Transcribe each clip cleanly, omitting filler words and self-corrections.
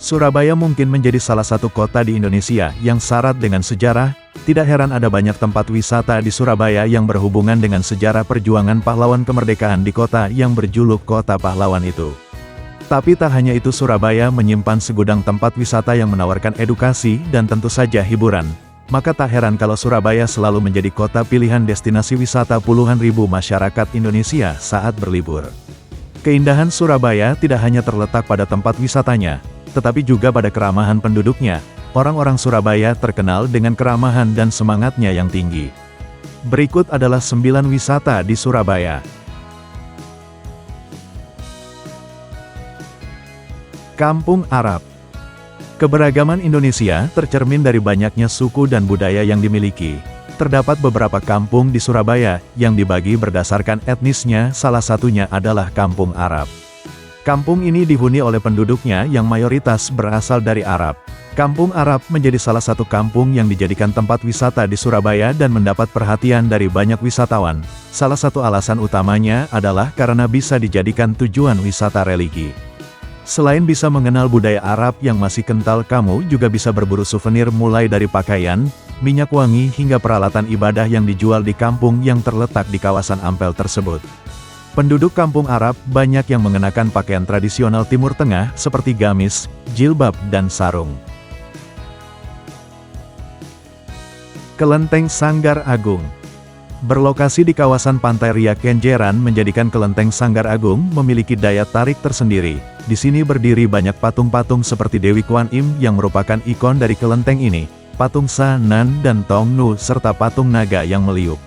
Surabaya mungkin menjadi salah satu kota di Indonesia yang syarat dengan sejarah, tidak heran ada banyak tempat wisata di Surabaya yang berhubungan dengan sejarah perjuangan pahlawan kemerdekaan di kota yang berjuluk Kota Pahlawan itu. Tapi tak hanya itu, Surabaya menyimpan segudang tempat wisata yang menawarkan edukasi dan tentu saja hiburan. Maka tak heran kalau Surabaya selalu menjadi kota pilihan destinasi wisata puluhan ribu masyarakat Indonesia saat berlibur. Keindahan Surabaya tidak hanya terletak pada tempat wisatanya, tetapi juga pada keramahan penduduknya. Orang-orang Surabaya terkenal dengan keramahan dan semangatnya yang tinggi. Berikut adalah 9 wisata di Surabaya. Kampung Arab. Keberagaman Indonesia tercermin dari banyaknya suku dan budaya yang dimiliki. Terdapat beberapa kampung di Surabaya yang dibagi berdasarkan etnisnya, salah satunya adalah Kampung Arab. Kampung ini dihuni oleh penduduknya yang mayoritas berasal dari Arab. Kampung Arab menjadi salah satu kampung yang dijadikan tempat wisata di Surabaya dan mendapat perhatian dari banyak wisatawan. Salah satu alasan utamanya adalah karena bisa dijadikan tujuan wisata religi. Selain bisa mengenal budaya Arab yang masih kental, kamu juga bisa berburu souvenir mulai dari pakaian, minyak wangi hingga peralatan ibadah yang dijual di kampung yang terletak di kawasan Ampel tersebut. Penduduk Kampung Arab banyak yang mengenakan pakaian tradisional Timur Tengah seperti gamis, jilbab, dan sarung. Kelenteng Sanggar Agung. Berlokasi di kawasan Pantai Ria Kenjeran menjadikan Kelenteng Sanggar Agung memiliki daya tarik tersendiri. Di sini berdiri banyak patung-patung seperti Dewi Kwan Im yang merupakan ikon dari kelenteng ini, patung Sa, Nan, dan Tong Nu, serta patung naga yang meliuk.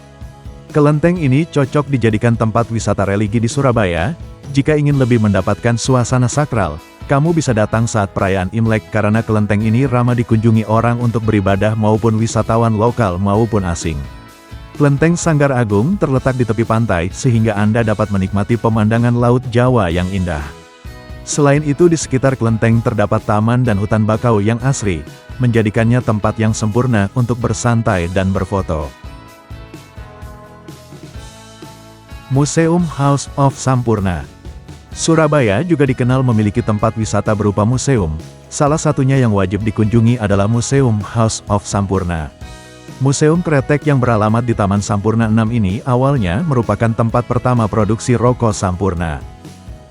Kelenteng ini cocok dijadikan tempat wisata religi di Surabaya. Jika ingin lebih mendapatkan suasana sakral, kamu bisa datang saat perayaan Imlek karena kelenteng ini ramah dikunjungi orang untuk beribadah maupun wisatawan lokal maupun asing. Kelenteng Sanggar Agung terletak di tepi pantai sehingga Anda dapat menikmati pemandangan Laut Jawa yang indah. Selain itu, di sekitar kelenteng terdapat taman dan hutan bakau yang asri, menjadikannya tempat yang sempurna untuk bersantai dan berfoto. Museum House of Sampurna. Surabaya juga dikenal memiliki tempat wisata berupa museum. Salah satunya yang wajib dikunjungi adalah Museum House of Sampurna. Museum Kretek yang beralamat di Taman Sampurna 6 ini awalnya merupakan tempat pertama produksi rokok Sampurna.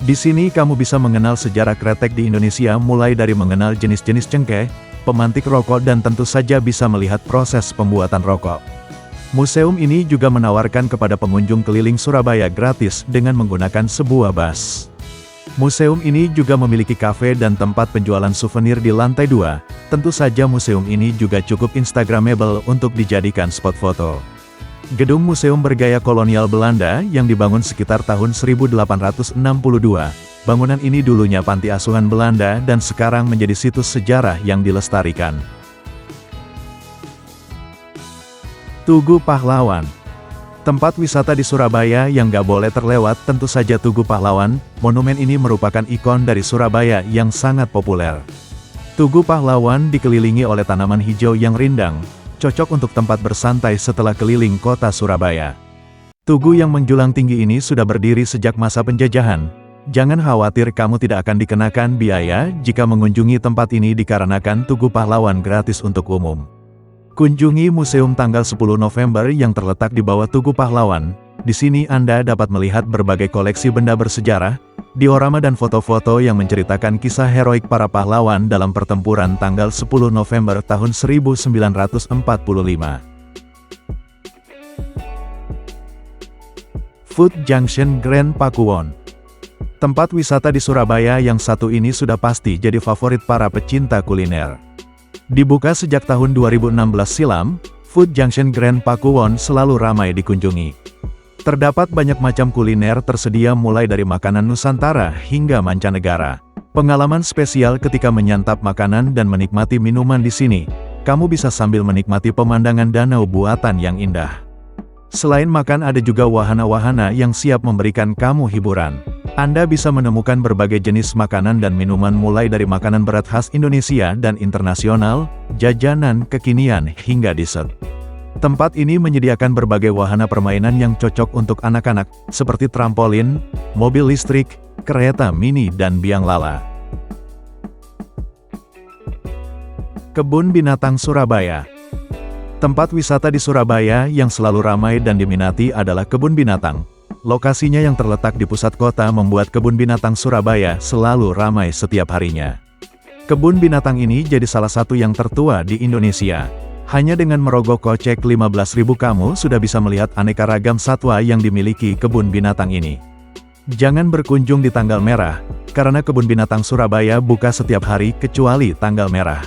Di sini kamu bisa mengenal sejarah kretek di Indonesia, mulai dari mengenal jenis-jenis cengkeh, pemantik rokok, dan tentu saja bisa melihat proses pembuatan rokok. Museum ini juga menawarkan kepada pengunjung keliling Surabaya gratis dengan menggunakan sebuah bus. Museum ini juga memiliki kafe dan tempat penjualan souvenir di lantai 2. Tentu saja museum ini juga cukup instagramable untuk dijadikan spot foto. Gedung museum bergaya kolonial Belanda yang dibangun sekitar tahun 1862. Bangunan ini dulunya panti asuhan Belanda dan sekarang menjadi situs sejarah yang dilestarikan. Tugu Pahlawan. Tempat wisata di Surabaya yang gak boleh terlewat tentu saja Tugu Pahlawan. Monumen ini merupakan ikon dari Surabaya yang sangat populer. Tugu Pahlawan dikelilingi oleh tanaman hijau yang rindang, cocok untuk tempat bersantai setelah keliling kota Surabaya. Tugu yang menjulang tinggi ini sudah berdiri sejak masa penjajahan. Jangan khawatir, kamu tidak akan dikenakan biaya jika mengunjungi tempat ini dikarenakan Tugu Pahlawan gratis untuk umum. Kunjungi Museum Tanggal 10 November yang terletak di bawah Tugu Pahlawan. Di sini Anda dapat melihat berbagai koleksi benda bersejarah, diorama dan foto-foto yang menceritakan kisah heroik para pahlawan dalam pertempuran tanggal 10 November tahun 1945. Food Junction Grand Pakuwon. Tempat wisata di Surabaya yang satu ini sudah pasti jadi favorit para pecinta kuliner. Dibuka sejak tahun 2016 silam, Food Junction Grand Pakuwon selalu ramai dikunjungi. Terdapat banyak macam kuliner tersedia mulai dari makanan Nusantara hingga mancanegara. Pengalaman spesial ketika menyantap makanan dan menikmati minuman di sini. Kamu bisa sambil menikmati pemandangan danau buatan yang indah. Selain makan, ada juga wahana-wahana yang siap memberikan kamu hiburan. Anda bisa menemukan berbagai jenis makanan dan minuman mulai dari makanan berat khas Indonesia dan internasional, jajanan kekinian hingga dessert. Tempat ini menyediakan berbagai wahana permainan yang cocok untuk anak-anak, seperti trampolin, mobil listrik, kereta mini dan biang lala. Kebun Binatang Surabaya. Tempat wisata di Surabaya yang selalu ramai dan diminati adalah kebun binatang. Lokasinya yang terletak di pusat kota membuat kebun binatang Surabaya selalu ramai setiap harinya. Kebun binatang ini jadi salah satu yang tertua di Indonesia. Hanya dengan merogoh kocek 15.000 kamu sudah bisa melihat aneka ragam satwa yang dimiliki kebun binatang ini. Jangan berkunjung di tanggal merah, karena kebun binatang Surabaya buka setiap hari kecuali tanggal merah.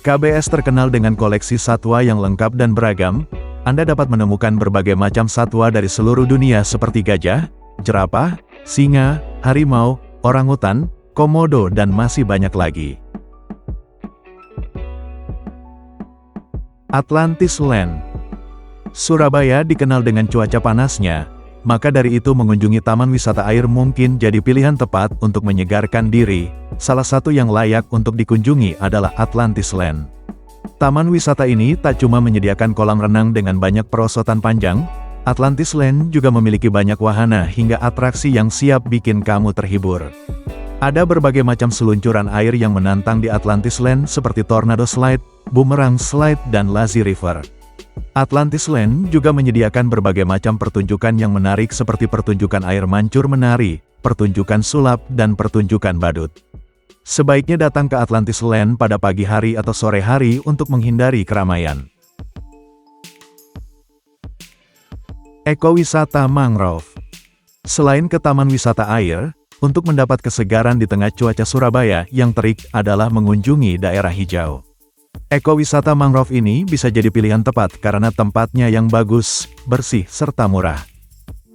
KBS terkenal dengan koleksi satwa yang lengkap dan beragam. Anda dapat menemukan berbagai macam satwa dari seluruh dunia seperti gajah, jerapah, singa, harimau, orangutan, komodo dan masih banyak lagi. Atlantis Land. Surabaya dikenal dengan cuaca panasnya, maka dari itu mengunjungi taman wisata air mungkin jadi pilihan tepat untuk menyegarkan diri. Salah satu yang layak untuk dikunjungi adalah Atlantis Land. Taman wisata ini tak cuma menyediakan kolam renang dengan banyak perosotan panjang, Atlantis Land juga memiliki banyak wahana hingga atraksi yang siap bikin kamu terhibur. Ada berbagai macam seluncuran air yang menantang di Atlantis Land seperti Tornado Slide, Boomerang Slide, dan Lazy River. Atlantis Land juga menyediakan berbagai macam pertunjukan yang menarik seperti pertunjukan air mancur menari, pertunjukan sulap, dan pertunjukan badut. Sebaiknya datang ke Atlantis Land pada pagi hari atau sore hari untuk menghindari keramaian. Ekowisata Mangrove. Selain ke taman wisata air, untuk mendapat kesegaran di tengah cuaca Surabaya yang terik adalah mengunjungi daerah hijau. Ekowisata mangrove ini bisa jadi pilihan tepat karena tempatnya yang bagus, bersih, serta murah.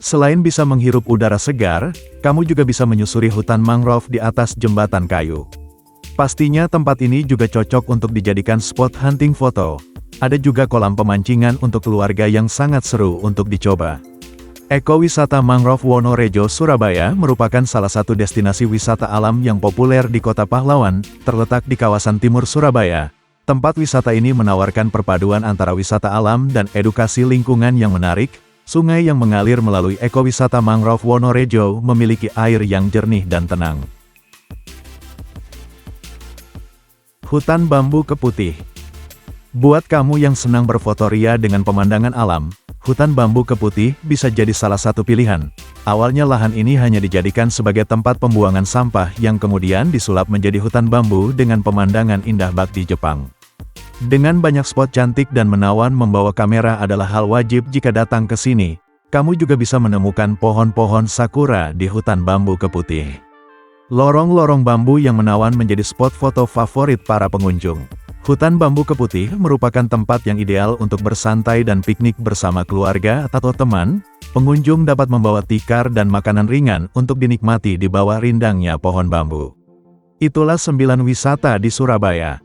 Selain bisa menghirup udara segar, kamu juga bisa menyusuri hutan mangrove di atas jembatan kayu. Pastinya tempat ini juga cocok untuk dijadikan spot hunting foto. Ada juga kolam pemancingan untuk keluarga yang sangat seru untuk dicoba. Ekowisata Mangrove Wonorejo Surabaya merupakan salah satu destinasi wisata alam yang populer di Kota Pahlawan, terletak di kawasan timur Surabaya. Tempat wisata ini menawarkan perpaduan antara wisata alam dan edukasi lingkungan yang menarik. Sungai yang mengalir melalui ekowisata Mangrove Wonorejo memiliki air yang jernih dan tenang. Hutan Bambu Keputih. Buat kamu yang senang berfotoria dengan pemandangan alam, hutan bambu keputih bisa jadi salah satu pilihan. Awalnya lahan ini hanya dijadikan sebagai tempat pembuangan sampah yang kemudian disulap menjadi hutan bambu dengan pemandangan indah bak di Jepang. Dengan banyak spot cantik dan menawan, membawa kamera adalah hal wajib jika datang ke sini. Kamu juga bisa menemukan pohon-pohon sakura di hutan bambu keputih. Lorong-lorong bambu yang menawan menjadi spot foto favorit para pengunjung. Hutan bambu keputih merupakan tempat yang ideal untuk bersantai dan piknik bersama keluarga atau teman. Pengunjung dapat membawa tikar dan makanan ringan untuk dinikmati di bawah rindangnya pohon bambu. Itulah 9 wisata di Surabaya.